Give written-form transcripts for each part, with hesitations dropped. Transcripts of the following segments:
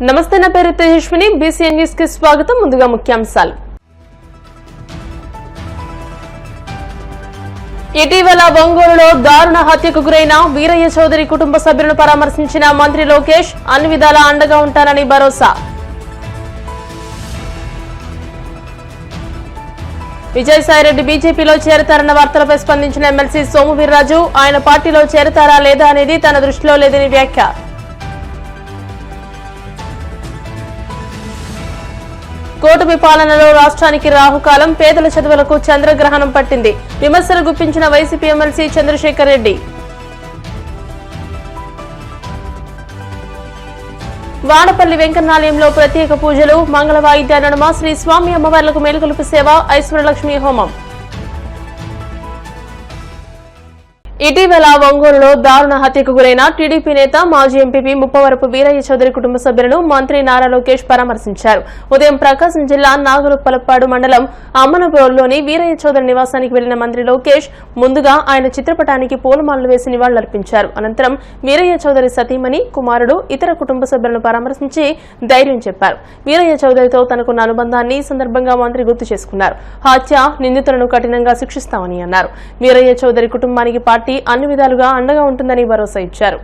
నమస్తే, నా పేరు తేజస్విని. బీసీఎన్ న్యూస్ కి స్వాగతం. ముందుగా ముఖ్యాంశాలు. ఇటీవల ఒంగోలులో దారుణ హత్యకు గురైన వీరయ్య చౌదరి కుటుంబ సభ్యులను పరామర్శించిన మంత్రి లోకేష్ అన్ని విధాలా అండగా ఉంటారని భరోసా. విజయసాయిరెడ్డి బీజేపీలో చేరతారన్న వార్తలపై స్పందించిన ఎమ్మెల్సీ సోము వీర్రాజు ఆయన పార్టీలో చేరతారా లేదా అనేది తన దృష్టిలో లేదని వ్యాఖ్య. కూటమి పాలనలో రాష్ట్రానికి రాహుకాలం, పేదల చదువులకు చంద్రగ్రహణం పట్టింది. విమర్శలు గుప్పించిన వైసీపీ ఎమ్మెల్సీ చంద్రశేఖర్ రెడ్డి. వాడపల్లి వెంకన్నాలయంలో ప్రత్యేక పూజలు, మంగళ వాయిద్య నడుమ శ్రీ స్వామి అమ్మవార్లకు మేలుకొలుపు సేవ, ఐశ్వర్యలక్ష్మి హోమం. ఇటీవల ఒంగోలులో దారుణ హత్యకు గురైన టీడీపీ నేత మాజీ ఎంపీపీ ముప్పవరపు వీరయ్య చౌదరి కుటుంబ సభ్యులను మంత్రి నారా లోకేష్ పరామర్శించారు. ఉదయం ప్రకాశం జిల్లా నాగులుప్పలపాడు మండలం అమ్మనబోలులోని వీరయ్య చౌదరి నివాసానికి వెళ్లిన మంత్రి లోకేష్ ముందుగా ఆయన చిత్రపటానికి పూలమాలలు వేసి నివాళులర్పించారు. అనంతరం వీరయ్య చౌదరి సతీమణి, కుమారుడు, ఇతర కుటుంబ సభ్యులను పరామర్శించి ధైర్యం చెప్పారు. వీరయ్య చౌదరితో తనకున్న అనుబంధాన్ని ఈ సందర్భంగా మంత్రి గుర్తు చేసుకున్నారు. హత్య నిందితులను కఠినంగా శిక్షిస్తామని అన్నారు. వీరయ్య చౌదరి కుటుంబానికి పార్టీ అన్ని విధాలుగా అండగా ఉంటుందని భరోసా ఇచ్చారు.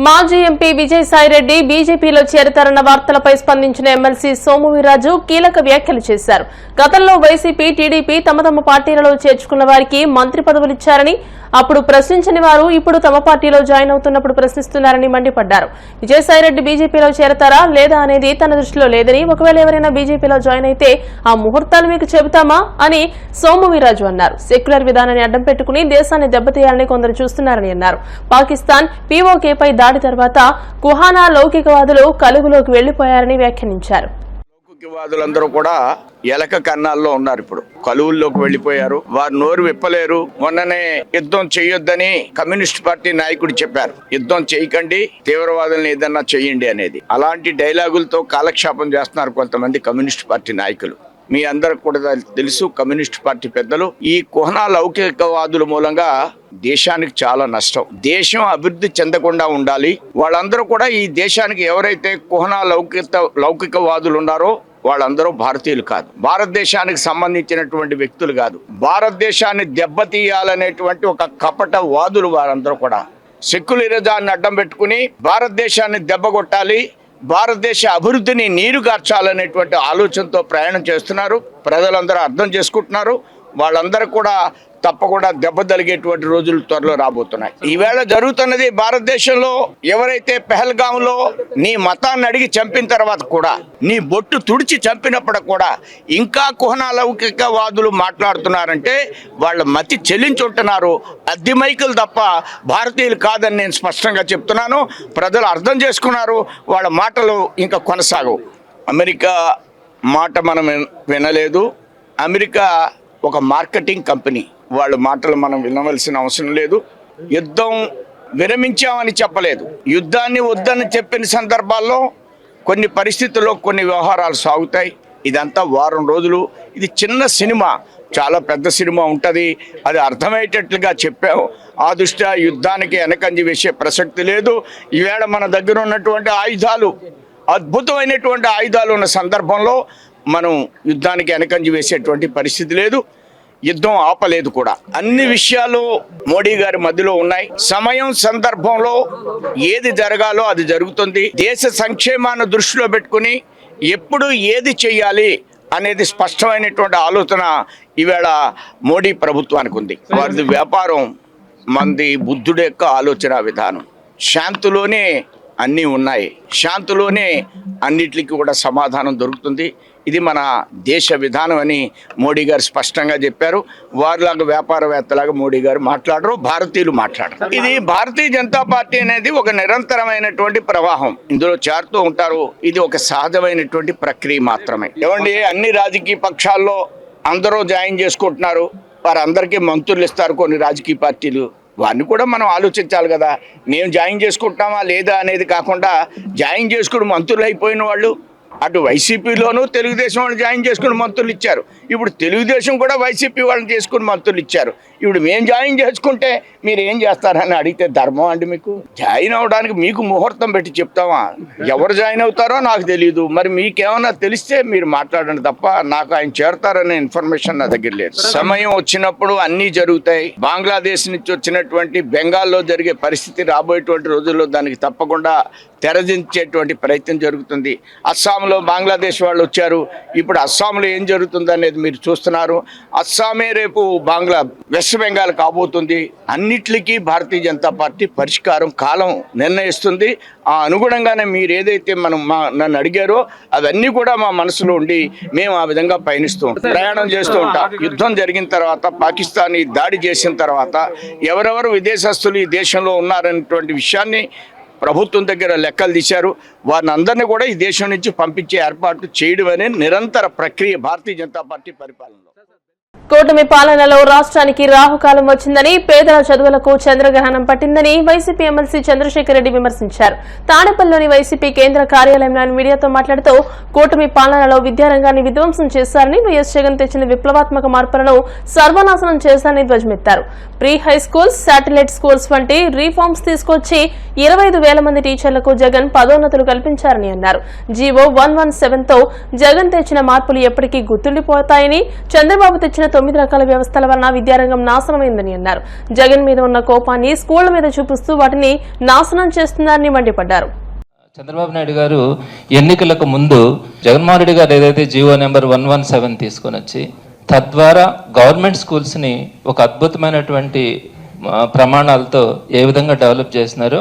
మాజీ ఎంపీ విజయసాయిరెడ్డి బీజేపీలో చేరతారన్న వార్తలపై స్పందించిన ఎమ్మెల్సీ సోము వీర్రాజు కీలక వ్యాఖ్యలు చేశారు. గతంలో వైసీపీ, టీడీపీ తమ పార్టీలలో చేర్చుకున్న వారికి మంత్రి పదవులిచ్చారని, అప్పుడు ప్రశ్నించని వారు ఇప్పుడు తమ పార్టీలో జాయిన్ అవుతున్నప్పుడు ప్రశ్నిస్తున్నారని మండిపడ్డారు. విజయసాయిరెడ్డి బీజేపీలో చేరతారా లేదా అనేది తన దృష్టిలో లేదని, ఒకవేళ ఎవరైనా బీజేపీలో జాయిన్ అయితే ఆ ముహూర్తాలు మీకు చెబుతామా అని సోము వీర్రాజు అన్నారు. సెక్యులర్ విధానాన్ని అడ్డం పెట్టుకుని దేశాన్ని దెబ్బతీయాలని కొందరు చూస్తున్నారని అన్నారు. పాకిస్తాన్ పీఓకేపై దాడి తర్వాత కుహానా లౌకికవాదులు కలుగులోకి వెళ్లిపోయారని వ్యాఖ్యానించారు. లౌకికవాదులందరూ కూడా ఎలక కన్నాల్లో ఉన్నారు. ఇప్పుడు కలువుల్లోకి వెళ్లిపోయారు. వారు నోరు విప్పలేరు. మొన్ననే యుద్ధం చేయొద్దని కమ్యూనిస్ట్ పార్టీ నాయకుడు చెప్పారు. యుద్ధం చేయకండి, తీవ్రవాదులను ఏదన్నా చేయండి అనేది. అలాంటి డైలాగులతో కాలక్షేపం చేస్తున్నారు కొంతమంది కమ్యూనిస్ట్ పార్టీ నాయకులు. మీ అందరికి కూడా తెలుసు, కమ్యూనిస్ట్ పార్టీ పెద్దలు ఈ కుహనా లౌకికవాదుల మూలంగా దేశానికి చాలా నష్టం. దేశం అభివృద్ధి చెందకుండా ఉండాలి. వాళ్ళందరూ కూడా ఈ దేశానికి ఎవరైతే కుహనా లౌకికవాదులు ఉన్నారో వాళ్ళందరూ భారతీయులు కాదు, భారతదేశానికి సంబంధించినటువంటి వ్యక్తులు కాదు. భారతదేశాన్ని దెబ్బతీయాలనేటువంటి ఒక కపట వాదులు వారందరూ కూడా సెక్యులరిజాన్ని అడ్డం పెట్టుకుని భారతదేశాన్ని దెబ్బగొట్టాలి, భారతదేశ అభివృద్ధిని నీరుగార్చాలనేటువంటి ఆలోచనతో ప్రయాణం చేస్తున్నారు. ప్రజలందరూ అర్థం చేసుకుంటున్నారు. వాళ్ళందరూ కూడా తప్పకుండా దెబ్బ తగిలేటువంటి రోజులు త్వరలో రాబోతున్నాయి. ఈవేళ జరుగుతున్నది భారతదేశంలో ఎవరైతే పెహల్గాంలో నీ మతాన్ని అడిగి చంపిన తర్వాత కూడా, నీ బొట్టు తుడిచి చంపినప్పుడు కూడా ఇంకా కుహనా లౌకికవాదులు మాట్లాడుతున్నారంటే వాళ్ళ మతి చెల్లించుంటున్నారు. అద్దెమైకులు తప్ప భారతీయులు కాదని నేను స్పష్టంగా చెప్తున్నాను. ప్రజలు అర్థం చేసుకున్నారు. వాళ్ళ మాటలు ఇంకా కొనసాగవు. అమెరికా మాట మనం వినలేదు. అమెరికా ఒక మార్కెటింగ్ కంపెనీ. వాళ్ళ మాటలు మనం వినవలసిన అవసరం లేదు. యుద్ధం విరమించామని చెప్పలేదు. యుద్ధాన్ని వద్దని చెప్పిన సందర్భాల్లో కొన్ని పరిస్థితుల్లో కొన్ని వ్యవహారాలు సాగుతాయి. ఇదంతా వారం రోజులు. ఇది చిన్న సినిమా, చాలా పెద్ద సినిమా ఉంటుంది. అది అర్థమయ్యేటట్లుగా చెప్పాము. ఆ దృష్ట్యా యుద్ధానికి వెనకంజి వేసే ప్రసక్తి లేదు. ఈవేళ మన దగ్గర ఉన్నటువంటి ఆయుధాలు, అద్భుతమైనటువంటి ఆయుధాలు ఉన్న సందర్భంలో మనం యుద్ధానికి వెనకంజి వేసేటువంటి పరిస్థితి లేదు. యుద్ధం ఆపలేదు కూడా. అన్ని విషయాలు మోడీ గారి మధ్యలో ఉన్నాయి. సమయం సందర్భంలో ఏది జరగాలో అది జరుగుతుంది. దేశ సంక్షేమాన్ని దృష్టిలో పెట్టుకుని ఎప్పుడు ఏది చెయ్యాలి అనేది స్పష్టమైనటువంటి ఆలోచన ఈవేళ మోడీ ప్రభుత్వానికి ఉంది. వారిది వ్యాపారం, మంది బుద్ధుడి యొక్క ఆలోచన విధానం. శాంతిలోనే అన్నీ ఉన్నాయి, శాంతిలోనే అన్నిటికీ కూడా సమాధానం దొరుకుతుంది. ఇది మన దేశ విధానం అని మోడీ గారు స్పష్టంగా చెప్పారు. వారిలాగా వ్యాపారవేత్తలాగా మోడీ గారు మాట్లాడరు, భారతీయులు మాట్లాడరు. ఇది భారతీయ జనతా పార్టీ అనేది ఒక నిరంతరమైనటువంటి ప్రవాహం. ఇందులో చేరుతూ ఉంటారు. ఇది ఒక సహజమైనటువంటి ప్రక్రియ మాత్రమే. ఏమండి, అన్ని రాజకీయ పక్షాల్లో అందరూ జాయిన్ చేసుకుంటున్నారు. వారందరికీ మంత్రులు ఇస్తారు కొన్ని రాజకీయ పార్టీలు. వారిని కూడా మనం ఆలోచించాలి కదా. మేము జాయిన్ చేసుకుంటామా లేదా అనేది కాకుండా జాయిన్ చేసుకుని మంత్రులు అయిపోయిన వాళ్ళు అటు వైసీపీలోనూ తెలుగుదేశం వాళ్ళు జాయిన్ చేసుకుని మంత్రులు ఇచ్చారు. ఇప్పుడు తెలుగుదేశం కూడా వైసీపీ వాళ్ళని చేసుకుని మంత్రులు ఇచ్చారు. ఇప్పుడు మేము జాయిన్ చేసుకుంటే మీరు ఏం చేస్తారని అడిగితే ధర్మం అండి? మీకు జాయిన్ అవ్వడానికి మీకు ముహూర్తం పెట్టి చెప్తామా? ఎవరు జాయిన్ అవుతారో నాకు తెలియదు. మరి మీకేమన్నా తెలిస్తే మీరు మాట్లాడండి తప్ప నాకు ఆయన చేరతారనే ఇన్ఫర్మేషన్ నా దగ్గర లేదు. సమయం వచ్చినప్పుడు అన్నీ జరుగుతాయి. బంగ్లాదేశ్ నుంచి వచ్చినటువంటి బెంగాల్లో జరిగే పరిస్థితి రాబోయేటువంటి రోజుల్లో దానికి తప్పకుండా తెరదించేటువంటి ప్రయత్నం జరుగుతుంది. అస్సాంలో బంగ్లాదేశ్ వాళ్ళు వచ్చారు. ఇప్పుడు అస్సాంలో ఏం జరుగుతుంది అనేది మీరు చూస్తున్నారు. అస్సామే రేపు వెస్ట్ బెంగాల్ కాబోతుంది. అన్నిటికీ భారతీయ జనతా పార్టీ పరిష్కారం కాలం నిర్ణయిస్తుంది. ఆ అనుగుణంగానే మీరు ఏదైతే నన్ను అడిగారో అవన్నీ కూడా మా మనసులో ఉండి మేము ఆ విధంగా ప్రయాణం చేస్తూ ఉంటాం. యుద్ధం జరిగిన తర్వాత, పాకిస్తాన్ దాడి చేసిన తర్వాత ఎవరెవరు విదేశస్తులు ఈ దేశంలో ఉన్నారనేటువంటి విషయాన్ని ప్రభుత్వం దగ్గర లెక్కలు తీశారు. వారిని అందరినీ కూడా ఈ దేశం నుంచి పంపించే ఏర్పాటు చేయడం అనే నిరంతర ప్రక్రియ భారతీయ జనతా పార్టీ పరిపాలనలో. కూటమి పాలనలో రాష్ట్రానికి రాహుకాలం వచ్చిందని, పేదల చదువులకు చంద్రగ్రహణం పట్టిందని వైసీపీ ఎమ్మెల్సీ చంద్రశేఖర్ రెడ్డి విమర్శించారు. తాడేపల్లిలోని వైసీపీ కేంద్ర కార్యాలయంలో మీడియాతో మాట్లాడుతూ కూటమి పాలనలో విద్యారంగాన్ని విధ్వంసం చేశారని, వైఎస్ జగన్ తెచ్చిన విప్లవాత్మక మార్పులను సర్వనాశనం చేశారని ధ్వజమెత్తారు. Pre high schools, satellite schools వంటి రీఫార్మ్స్ తీసుకొచ్చి 25,000 మంది టీచర్లకు జగన్ పదోన్నతులు కల్పించారని అన్నారు. జీవో 117తో జగన్ తెచ్చిన మార్పులు ఎప్పటికీ గుర్తుండిపోతాయని, చంద్రబాబు తెచ్చిన 9 రకాల వ్యవస్థల వలన విద్యారంగం నాశనమైందని అన్నారు. జగన్ మీద ఉన్న కోపాన్ని స్కూళ్ల మీద చూపిస్తూ వాటిని నాశనం చేస్తున్నారని మండిపడ్డారు. చంద్రబాబు నాయుడు గారు ఎన్నికలకు ముందు జగన్మోహన్ రెడ్డి గారు ఏదైతే జీవో నెంబర్ 117 తీసుకొని వచ్చి తద్వారా గవర్నమెంట్ స్కూల్స్ని ఒక అద్భుతమైనటువంటి ప్రమాణాలతో ఏ విధంగా డెవలప్ చేసినారో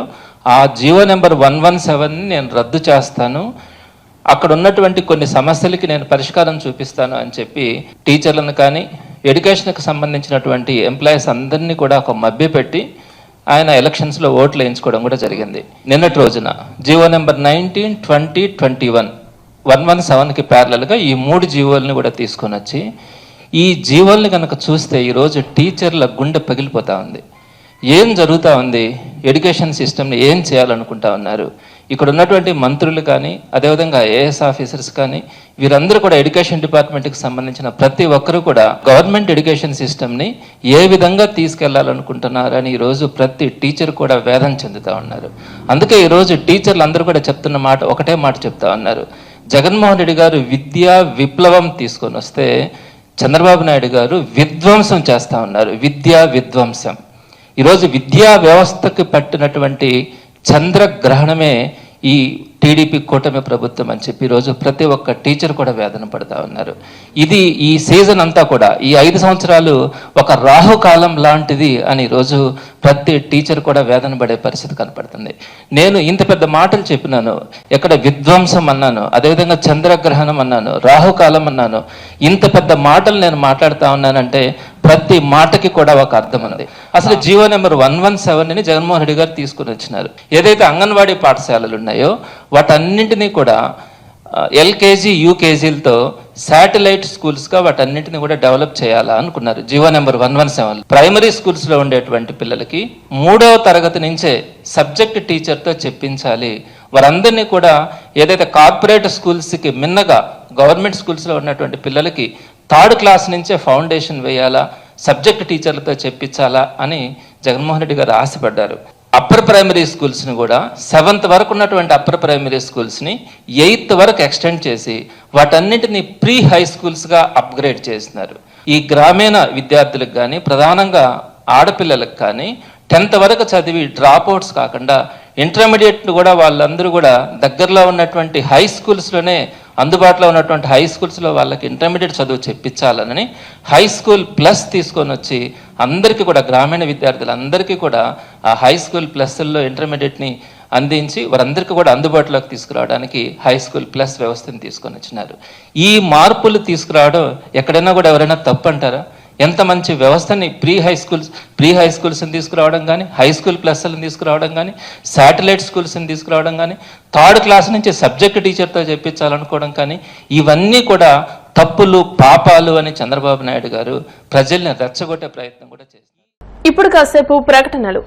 ఆ జీవో నెంబర్ 117ని నేను రద్దు చేస్తాను, అక్కడ ఉన్నటువంటి కొన్ని సమస్యలకి నేను పరిష్కారం చూపిస్తాను అని చెప్పి టీచర్లను కానీ ఎడ్యుకేషన్కి సంబంధించినటువంటి ఎంప్లాయీస్ అందరినీ కూడా ఒక మభ్యపెట్టి ఆయన ఎలక్షన్స్లో ఓట్లు వేయించుకోవడం కూడా జరిగింది. నిన్నటి రోజున జీవో నెంబర్ 19, 20, 21 117కి ప్యారలల్గా ఈ 3 జీవోల్ని కూడా తీసుకొని వచ్చి ఈ జీవోల్ని కనుక చూస్తే ఈరోజు టీచర్ల గుండె పగిలిపోతూ ఉంది. ఏం జరుగుతూ ఉంది, ఎడ్యుకేషన్ సిస్టమ్ని ఏం చేయాలనుకుంటా ఉన్నారు. ఇక్కడ ఉన్నటువంటి మంత్రులు కానీ అదేవిధంగా ఏఎస్ ఆఫీసర్స్ కానీ వీరందరూ కూడా ఎడ్యుకేషన్ డిపార్ట్మెంట్కి సంబంధించిన ప్రతి ఒక్కరూ కూడా గవర్నమెంట్ ఎడ్యుకేషన్ సిస్టమ్ని ఏ విధంగా తీసుకెళ్లాలనుకుంటున్నారని ఈరోజు ప్రతి టీచర్ కూడా వేదన చెందుతూ ఉన్నారు. అందుకే ఈరోజు టీచర్లు అందరూ కూడా చెప్తున్న మాట ఒకటే మాట చెప్తా ఉన్నారు. జగన్మోహన్ రెడ్డి గారు విద్యా విప్లవం తీసుకొని వస్తే చంద్రబాబు నాయుడు గారు విధ్వంసం చేస్తూ ఉన్నారు. విద్యా విధ్వంసం. ఈరోజు విద్యా వ్యవస్థకు పట్టినటువంటి చంద్రగ్రహణమే ఈ టీడీపీ కూటమి ప్రభుత్వం అని చెప్పి ఈరోజు ప్రతి ఒక్క టీచర్ కూడా వేదన పడుతూ ఉన్నారు. ఇది ఈ సీజన్ అంతా కూడా ఈ 5 సంవత్సరాలు ఒక రాహుకాలం లాంటిది అని ఈరోజు ప్రతి టీచర్ కూడా వేదన పడే పరిస్థితి కనపడుతుంది. నేను ఇంత పెద్ద మాటలు చెప్పినాను, ఎక్కడ విధ్వంసం అన్నాను, అదేవిధంగా చంద్రగ్రహణం అన్నాను, రాహుకాలం అన్నాను, ఇంత పెద్ద మాటలు నేను మాట్లాడుతూ ఉన్నానంటే ప్రతి మాటకి కూడా ఒక అర్థం ఉన్నది. అసలు జీవో నెంబర్ 117ని జగన్మోహన్ రెడ్డి గారు తీసుకుని వచ్చినారు. ఏదైతే అంగన్వాడీ పాఠశాలలు ఉన్నాయో వాటన్నింటినీ కూడా ఎల్కేజీ యూకేజీలతో శాటిలైట్ స్కూల్స్గా వాటన్నింటినీ కూడా డెవలప్ చేయాలా అనుకున్నారు. జీవో నెంబర్ 117 ప్రైమరీ స్కూల్స్లో ఉండేటువంటి పిల్లలకి 3వ తరగతి నుంచే సబ్జెక్ట్ టీచర్తో చెప్పించాలి. వారందరినీ కూడా ఏదైతే కార్పొరేట్ స్కూల్స్కి మిన్నగా గవర్నమెంట్ స్కూల్స్లో ఉన్నటువంటి పిల్లలకి 3rd క్లాస్ నుంచే ఫౌండేషన్ వేయాలా, సబ్జెక్ట్ టీచర్లతో చెప్పించాలా అని జగన్మోహన్ రెడ్డి గారు ఆశపడ్డారు. అప్పర్ ప్రైమరీ స్కూల్స్ని కూడా 7th వరకు ఉన్నటువంటి అప్పర్ ప్రైమరీ స్కూల్స్ని 8th వరకు ఎక్స్టెండ్ చేసి వాటన్నింటినీ ప్రీ హై స్కూల్స్గా అప్గ్రేడ్ చేసినారు. ఈ గ్రామీణ విద్యార్థులకు కానీ ప్రధానంగా ఆడపిల్లలకు కానీ 10th వరకు చదివి డ్రాప్అవుట్స్ కాకుండా ఇంటర్మీడియట్ కూడా వాళ్ళందరూ కూడా దగ్గరలో ఉన్నటువంటి హై స్కూల్స్లోనే అందుబాటులో ఉన్నటువంటి హై స్కూల్స్లో వాళ్ళకి ఇంటర్మీడియట్ చదువు చెప్పించాలని హై స్కూల్ ప్లస్ తీసుకొని వచ్చి అందరికీ కూడా గ్రామీణ విద్యార్థులందరికీ కూడా ఆ హై స్కూల్ ప్లస్ల్లో ఇంటర్మీడియట్ని అందించి వారందరికీ కూడా అందుబాటులోకి తీసుకురావడానికి హై స్కూల్ ప్లస్ వ్యవస్థను తీసుకొని వచ్చినారు. ఈ మార్పులు తీసుకురావడం ఎక్కడైనా కూడా ఎవరైనా తప్పు అంటారా? ఎంత మంచి వ్యవస్థని ప్రీ హై స్కూల్స్ని తీసుకురావడం కానీ, హై స్కూల్ ప్లస్లను తీసుకురావడం కానీ, శాటిలైట్ స్కూల్స్ని తీసుకురావడం కానీ, 3rd క్లాస్ నుంచి సబ్జెక్ట్ టీచర్తో చెప్పించాలనుకోవడం కానీ ఇవన్నీ కూడా తప్పులు పాపాలు అని చంద్రబాబు నాయుడు గారు ప్రజల్ని రెచ్చగొట్టే ప్రయత్నం కూడా చేశారు. ఇప్పుడు కాసేపు ప్రకటనలు.